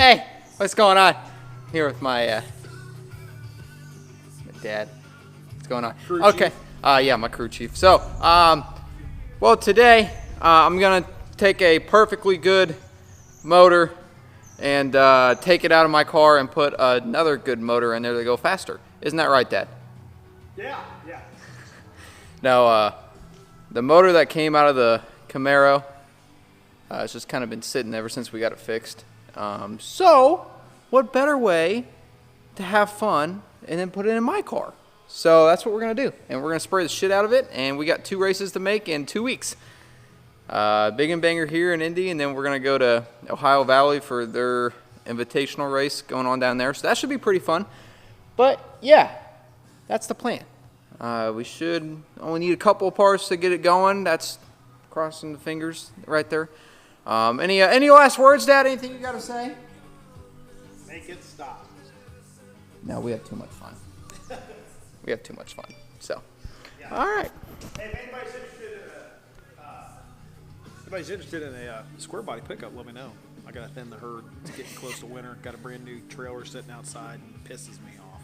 Hey, what's going on? Here with my dad. What's going on? Crew okay. Chief. Yeah, my crew chief. So, well, today I'm gonna take a perfectly good motor and take it out of my car and put another good motor in there to go faster. Isn't that right, Dad? Yeah. Now, the motor that came out of the Camaro, it's just kind of been sitting ever since we got it fixed. So, what better way to have fun and then put it in my car? So that's what we're gonna do, and we're gonna spray the shit out of it. And we got 2 races to make in 2 weeks. Big and Banger here in Indy, and then we're gonna go to Ohio Valley for their invitational race going on down there. So that should be pretty fun. But yeah, that's the plan. We should only need a couple of parts to get it going. That's crossing the fingers right there. Any last words, Dad? Anything you got to say? Make it stop. No, we have too much fun. We have too much fun. So, yeah. All right. Hey, if anybody's interested in a square body pickup, let me know. I got to thin the herd. It's getting close to winter. Got a brand new trailer sitting outside and pisses me off.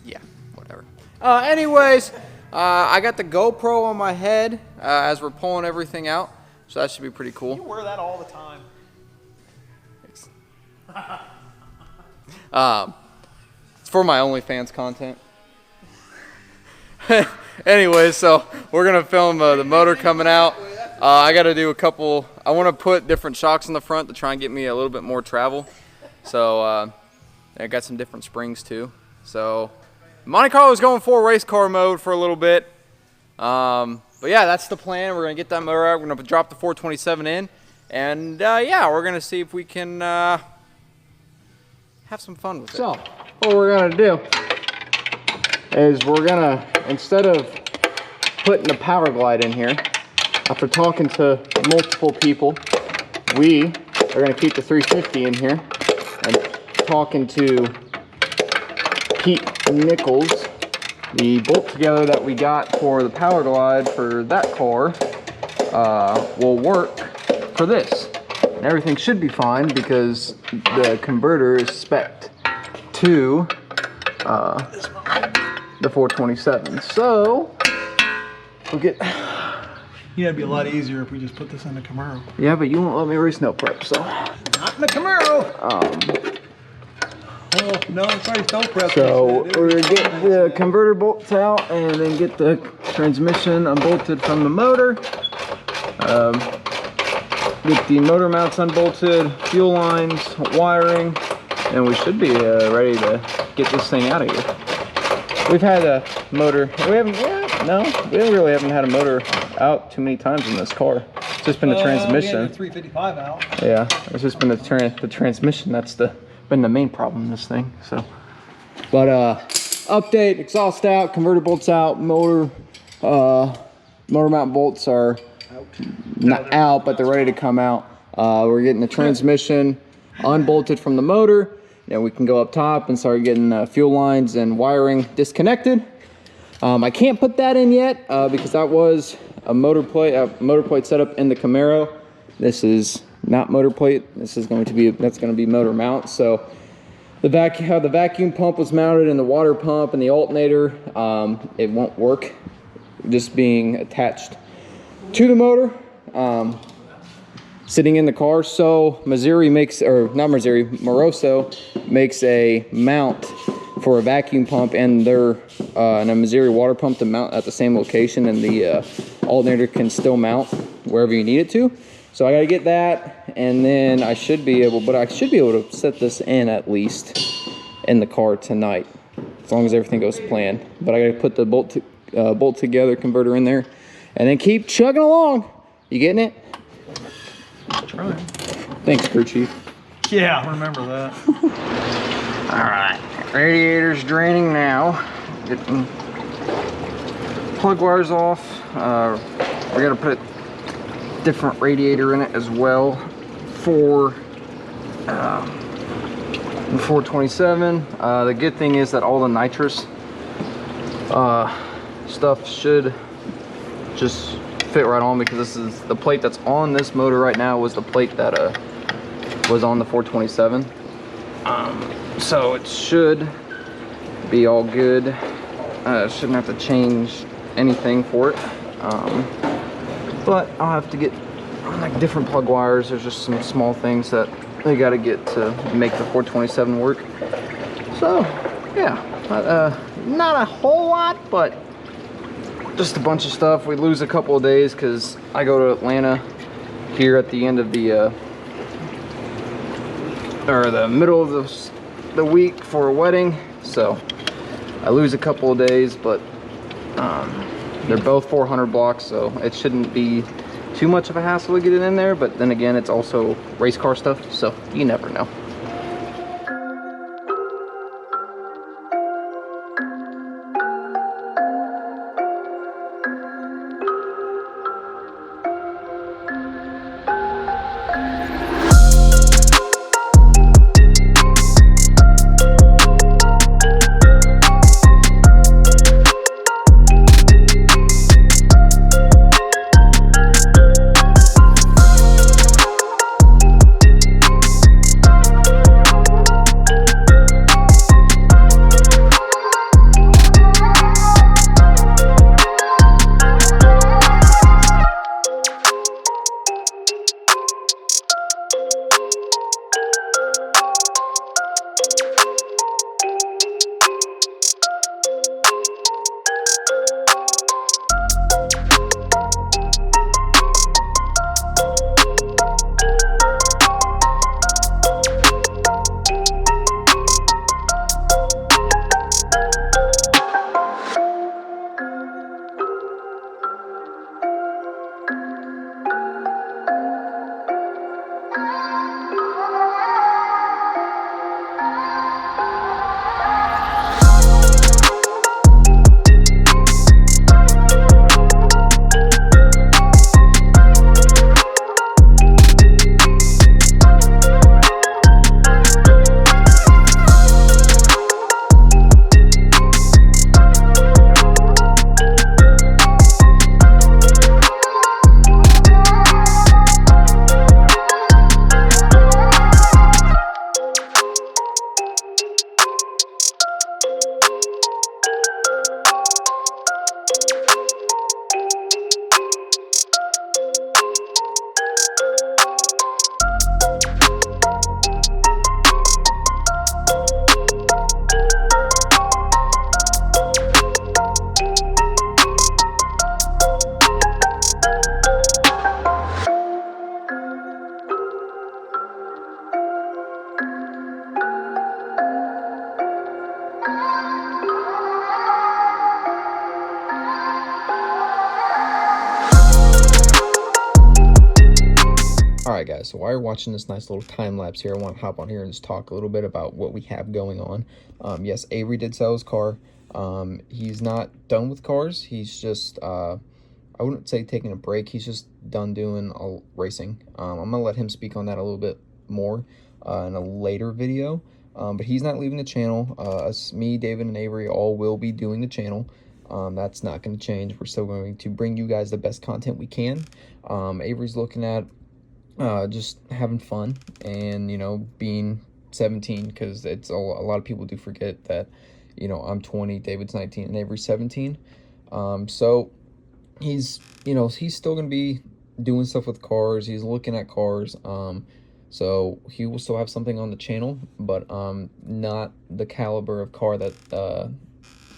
Yeah, whatever. Anyways, I got the GoPro on my head as we're pulling everything out, so that should be pretty cool. You wear that all the time. It's for my OnlyFans content. Anyways, so we're gonna film the motor coming out. I got to do a couple. I want to put different shocks in the front to try and get me a little bit more travel. So I got some different springs too. So Monte Carlo is going full race car mode for a little bit. But yeah, that's the plan. We're gonna get that motor out. We're gonna drop the 427 in, and yeah, we're gonna see if we can have some fun with it. So what we're gonna do is we're gonna, instead of putting the power glide in here, after talking to multiple people, we are gonna keep the 350 in here, and talking to Pete Nichols, the bolt together that we got for the power glide for that car will work for this. And everything should be fine because the converter is spec'd to the 427. So we'll get. Yeah, it'd be a lot easier if we just put this in the Camaro. Yeah, but you won't let me race no prep, so. Not in the Camaro. Well, no, it's already no prep. So we're gonna get the converter bolts out and then get the transmission unbolted from the motor. Get the motor mounts unbolted, fuel lines, wiring, and we should be ready to get this thing out of here. We've had a motor. We really haven't had a motor out too many times in this car. It's just been the transmission. We had the 355 out. Yeah, it's just been the transmission. That's been the main problem in this thing. So, but update: exhaust out, converter bolts out, motor mount bolts are not out, but they're ready to come out. We're getting the transmission unbolted from the motor. Now we can go up top and start getting fuel lines and wiring disconnected. I can't put that in yet because that was a motor plate setup in the Camaro. This is not motor plate. This is going to be motor mount. So how the vacuum pump was mounted and the water pump and the alternator, it won't work just being attached to the motor. Sitting in the car. So Moroso makes a mount for a vacuum pump and and a Missouri water pump to mount at the same location, and the alternator can still mount wherever you need it to. So I gotta get that, and then I should be able to set this in at least in the car tonight, as long as everything goes to plan. But I gotta put the bolt together converter in there, and then keep chugging along. You getting it? Trying. Thanks, crew chief. Yeah, remember that. All right, radiator's draining now. Getting plug wires off. We're gonna put a different radiator in it as well for the 427. The good thing is that all the nitrous stuff should just fit right on, because this is the plate that's on this motor right now was the plate that was on the 427. So it should be all good. Shouldn't have to change anything for it. But I'll have to get like different plug wires. There's just some small things that they got to get to make the 427 work. So yeah, not a whole lot, but just a bunch of stuff. We lose a couple of days because I go to Atlanta here at the end of the middle of the week for a wedding, so I lose a couple of days, but they're both 400 blocks, so it shouldn't be too much of a hassle to get it in there. But then again, it's also race car stuff, so you never know. Alright guys, so while you're watching this nice little time lapse here, I want to hop on here and just talk a little bit about what we have going on. Yes, Avery did sell his car. He's not done with cars. He's just, I wouldn't say taking a break. He's just done doing racing. I'm going to let him speak on that a little bit more in a later video. But he's not leaving the channel. Us, me, David, and Avery all will be doing the channel. That's not going to change. We're still going to bring you guys the best content we can. Avery's looking at just having fun and, you know, being 17, because it's a lot of people do forget that, you know, I'm 20, David's 19, and Avery's 17. So he's, you know, he's still going to be doing stuff with cars. He's looking at cars. So he will still have something on the channel, but not the caliber of car that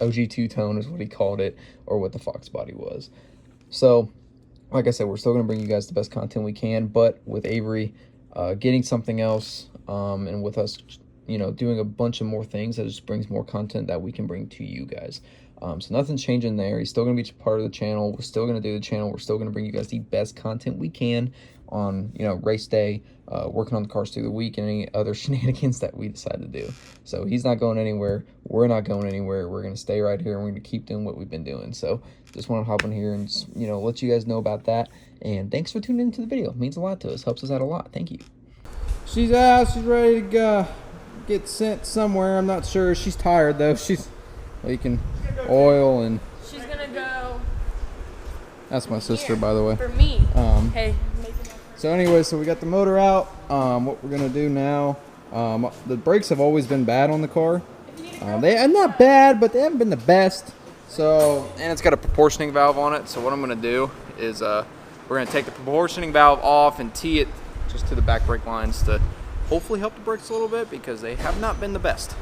OG two-tone is what he called it, or what the Fox body was. So like I said, we're still going to bring you guys the best content we can, but with Avery getting something else, and with us, you know, doing a bunch of more things, that just brings more content that we can bring to you guys. So nothing's changing there. He's still going to be part of the channel. We're still going to do the channel. We're still going to bring you guys the best content we can on, you know, race day, working on the cars through the week, and any other shenanigans that we decide to do. So he's not going anywhere. We're not going anywhere. We're going to stay right here, and we're going to keep doing what we've been doing. So just want to hop in here and just, you know, let you guys know about that. And thanks for tuning into the video. It means a lot to us. Helps us out a lot. Thank you. She's out. She's ready to go. Get sent somewhere. I'm not sure. She's tired though. She's leaking oil, and she's gonna go. That's my sister, by the way. For me. Hey. So anyway, so we got the motor out. What we're gonna do now, the brakes have always been bad on the car. They are not bad, but they haven't been the best. So, and it's got a proportioning valve on it. So what I'm gonna do is we're gonna take the proportioning valve off and tee it just to the back brake lines to hopefully help the brakes a little bit because they have not been the best.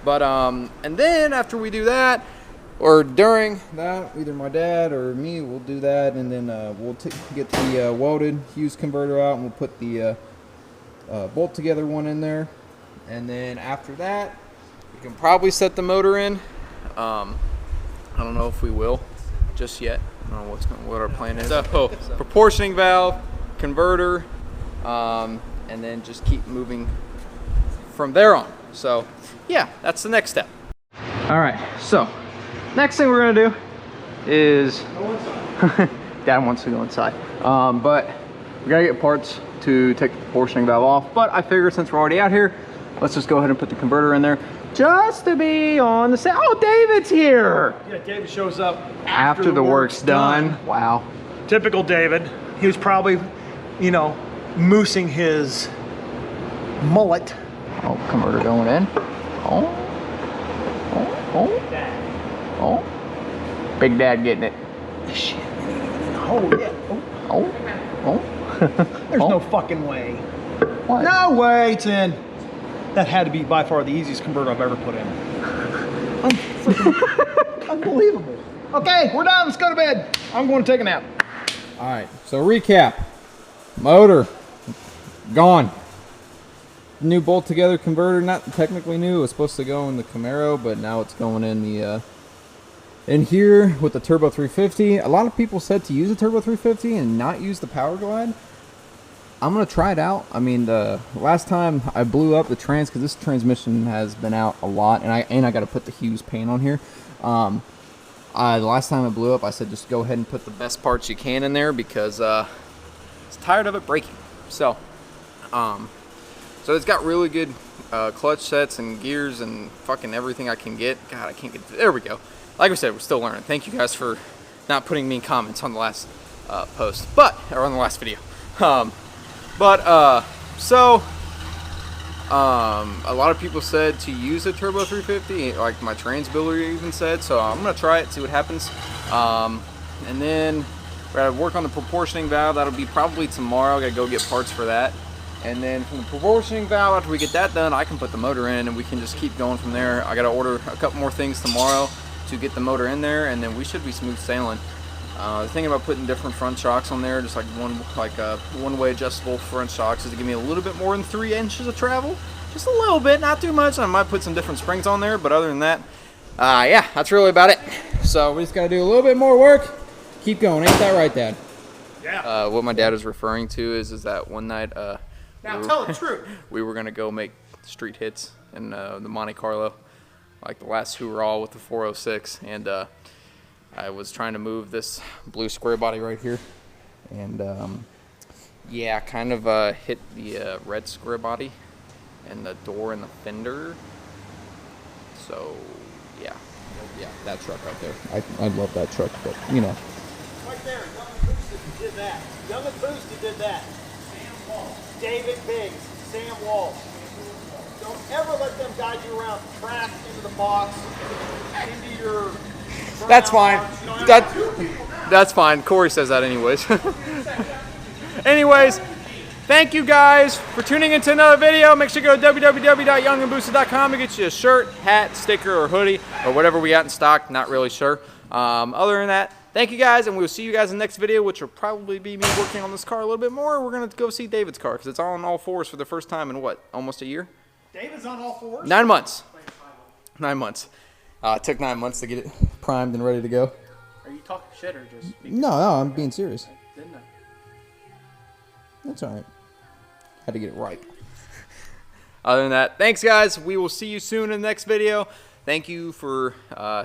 But and then after we do that, or during that, either my dad or me will do that, and then we'll get the welded Hughes converter out, and we'll put the bolt together one in there, and then after that, we can probably set the motor in. I don't know if we will just yet. I don't know what our plan is. So proportioning valve, converter, and then just keep moving from there on. So yeah, that's the next step. All right, so next thing we're gonna do is Dad wants to go inside, but we gotta get parts to take the proportioning valve off. But I figure since we're already out here, let's just go ahead and put the converter in there just to be on the set. Oh, David's here. Yeah, David shows up After the work's done. Wow. Typical David. He was probably, you know, moosing his mullet. Oh, converter going in. Oh. Big Dad getting it. Shit. Oh, yeah. There's no fucking way. What? No way it's in. That had to be by far the easiest converter I've ever put in. Unbelievable. Okay, we're done. Let's go to bed. I'm going to take a nap. All right, so recap. Motor, gone. New bolt together converter, not technically new. It was supposed to go in the Camaro, but now it's going in the in here with the Turbo 350. A lot of people said to use the Turbo 350 and not use the Power Glide. I'm gonna try it out. I mean, the last time I blew up the because this transmission has been out a lot, and I got to put the Hughes paint on here. The last time I blew up, I said just go ahead and put the best parts you can in there because it's tired of it breaking. So, so it's got really good clutch sets and gears and fucking everything I can get. God, I can't get. There we go. Like I said, we're still learning. Thank you guys for not putting mean comments on the last post, or on the last video. A lot of people said to use a Turbo 350, like my trans builder even said, so I'm gonna try it, see what happens. And then we gotta work on the proportioning valve. That'll be probably tomorrow. I gotta go get parts for that. And then from the proportioning valve, after we get that done, I can put the motor in and we can just keep going from there. I gotta order a couple more things tomorrow to get the motor in there, and then we should be smooth sailing. The thing about putting different front shocks on there, just like one-way adjustable front shocks, is to give me a little bit more than 3 inches of travel. Just a little bit, not too much. I might put some different springs on there, but other than that, yeah, that's really about it. So we just got to do a little bit more work. Keep going. Ain't that right, Dad? Yeah. What my dad is referring to is that one night Now tell the truth. we were going to go make street hits in the Monte Carlo, like the last hurrah with the 406, and I was trying to move this blue square body right here, and yeah, kind of hit the red square body and the door and the fender. So yeah, that truck right there. I love that truck, but you know. Right there, Young and Boosted did that. Young and Boosted did that. Sam Wall. David Biggs, Sam Wall. Don't ever let them guide you around track into the box, into your... That's fine. That's fine. Corey says that anyways. Anyways, thank you guys for tuning into another video. Make sure you go to www.youngandboosted.com and get you a shirt, hat, sticker, or hoodie, or whatever we got in stock. Not really sure. Other than that, thank you guys, and we'll see you guys in the next video, which will probably be me working on this car a little bit more. We're going to go see David's car because it's on all fours for the first time in what, almost a year? David's on all fours? 9 months. 9 months. It took 9 months to get it primed and ready to go. Are you talking shit or just... No, I'm being serious. Didn't I? That's all right. Had to get it right. Other than that, thanks, guys. We will see you soon in the next video. Thank you for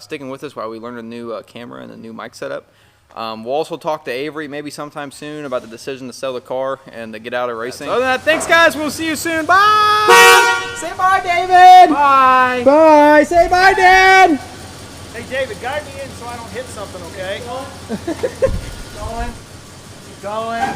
sticking with us while we learn a new camera and a new mic setup. We'll also talk to Avery maybe sometime soon about the decision to sell the car and to get out of racing. Other than that, thanks, guys. We'll see you soon. Bye! Say bye, David! Bye! Bye! Say bye, Dad! Hey, David, guide me in so I don't hit something, okay? Keep going. Keep going.